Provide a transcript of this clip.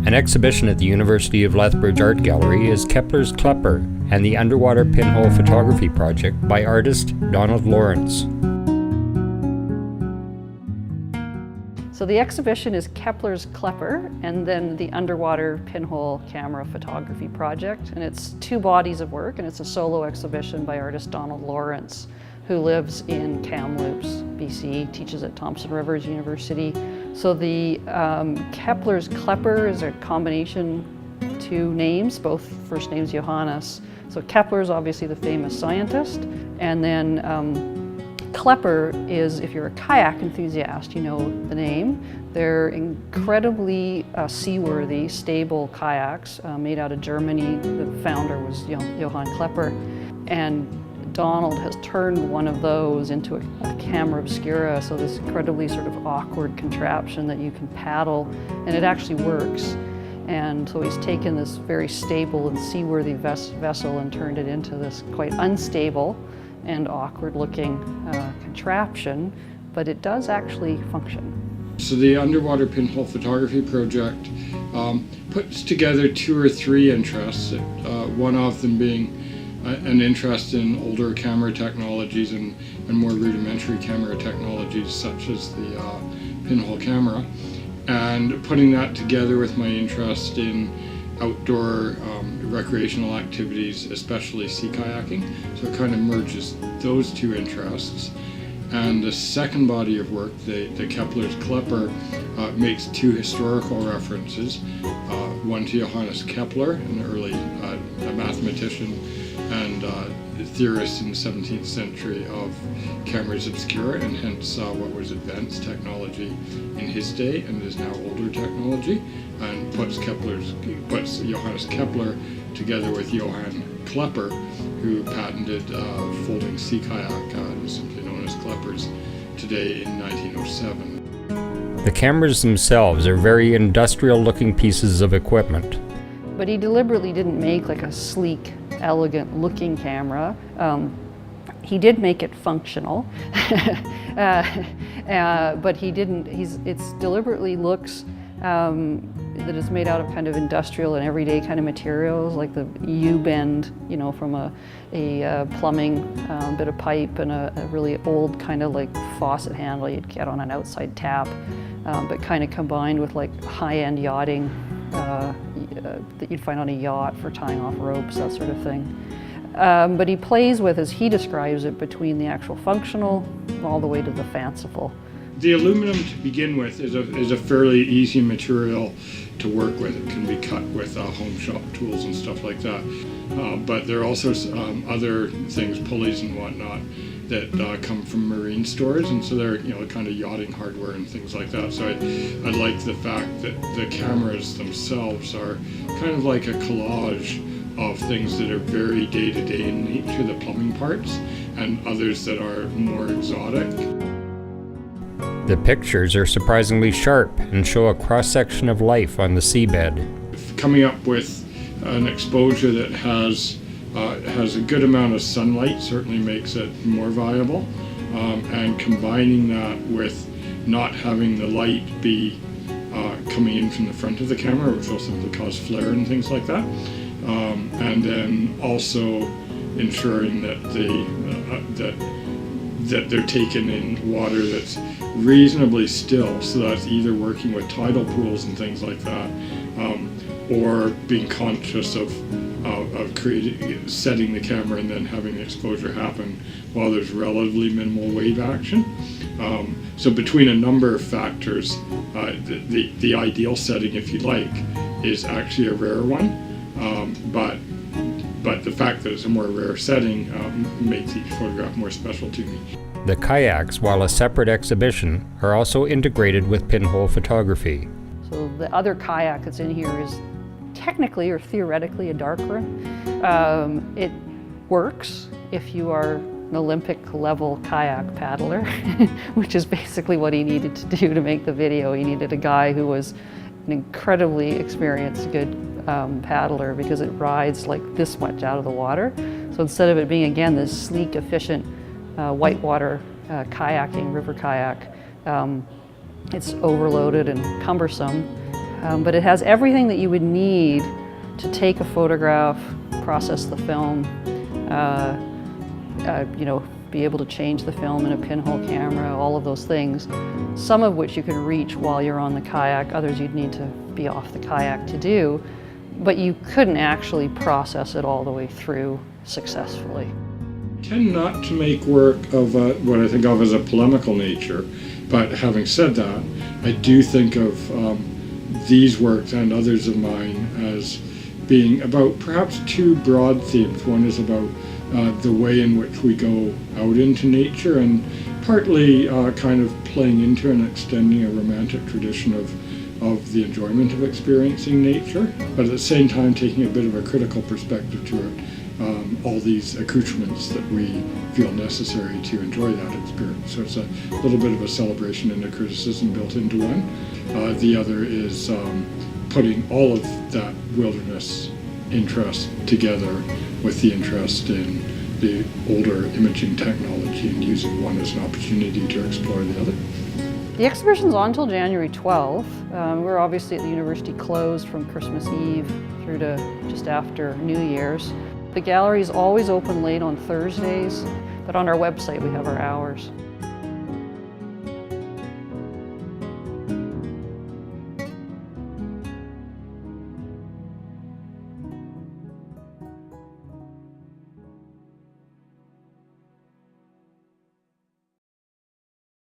An exhibition at the University of Lethbridge Art Gallery is Kepler's Klepper and the Underwater Pinhole Photography Project by artist Donald Lawrence. So the exhibition is Kepler's Klepper and then the Underwater Pinhole Camera Photography Project. And it's two bodies of work, and it's a solo exhibition by artist Donald Lawrence, who lives in Kamloops, BC, teaches at Thompson Rivers University. So the Kepler's Klepper is a combination of two names, both first names Johannes. So Kepler is obviously the famous scientist, and then Klepper is, if you're a kayak enthusiast, you know the name. They're incredibly seaworthy, stable kayaks made out of Germany. The founder was Johann Klepper. And Donald has turned one of those into a camera obscura, so this incredibly sort of awkward contraption that you can paddle, and it actually works. And so he's taken this very stable and seaworthy vessel and turned it into this quite unstable and awkward-looking contraption, but it does actually function. So the Underwater Pinhole Photography Project puts together two or three interests, one of them being an interest in older camera technologies and more rudimentary camera technologies such as the pinhole camera, and putting that together with my interest in outdoor recreational activities, especially sea kayaking. So it kind of merges those two interests. And the second body of work, the Kepler's Klepper, makes two historical references, one to Johannes Kepler, an early mathematician and theorist in the 17th century of cameras obscura, and hence what was advanced technology in his day and is now older technology, and puts Johannes Kepler together with Johann Klepper, who patented folding sea kayak, simply known as Kleppers, today in 1907. The cameras themselves are very industrial-looking pieces of equipment. But he deliberately didn't make like a sleek, elegant-looking camera. He did make it functional, but he didn't. It's deliberately looks that is made out of kind of industrial and everyday kind of materials, like the U-bend, you know, from a plumbing bit of pipe, and a really old kind of like faucet handle you'd get on an outside tap, but kind of combined with like high-end yachting that you'd find on a yacht for tying off ropes, that sort of thing. But he plays with, as he describes it, between the actual functional all the way to the fanciful. The aluminum, to begin with, is a fairly easy material to work with. It can be cut with home shop tools and stuff like that. But there are also other things, pulleys and whatnot, that come from marine stores, and so they're kind of yachting hardware and things like that. So I like the fact that the cameras themselves are kind of like a collage of things that are very day-to-day in nature, the plumbing parts, and others that are more exotic. The pictures are surprisingly sharp and show a cross-section of life on the seabed. Coming up with an exposure that has a good amount of sunlight certainly makes it more viable, and combining that with not having the light be coming in from the front of the camera, which will simply cause flare and things like that, and then also ensuring that that they're taken in water that's reasonably still, so that's either working with tidal pools and things like that, or being conscious of setting the camera and then having the exposure happen while there's relatively minimal wave action. So between a number of factors, the ideal setting, if you like, is actually a rare one, but the fact that it's a more rare setting makes each photograph more special to me. The kayaks, while a separate exhibition, are also integrated with pinhole photography. So the other kayak that's in here is technically or theoretically a darkroom. It works if you are an Olympic level kayak paddler, which is basically what he needed to do to make the video. He needed a guy who was an incredibly experienced, good paddler, because it rides like this much out of the water. So instead of it being, again, this sleek, efficient whitewater kayaking, river kayak, it's overloaded and cumbersome. but it has everything that you would need to take a photograph, process the film, be able to change the film in a pinhole camera, all of those things, some of which you can reach while you're on the kayak, others you'd need to be off the kayak to do, but you couldn't actually process it all the way through successfully. I tend not to make work of what I think of as a polemical nature, but having said that, I do think of these works and others of mine as being about perhaps two broad themes. One is about the way in which we go out into nature, and partly kind of playing into and extending a romantic tradition of the enjoyment of experiencing nature, but at the same time taking a bit of a critical perspective to it. All these accoutrements that we feel necessary to enjoy that experience. So it's a little bit of a celebration and a criticism built into one. The other is putting all of that wilderness interest together with the interest in the older imaging technology and using one as an opportunity to explore the other. The exhibition's on until January 12th. We're obviously at the university closed from Christmas Eve through to just after New Year's. The gallery is always open late on Thursdays, but on our website we have our hours.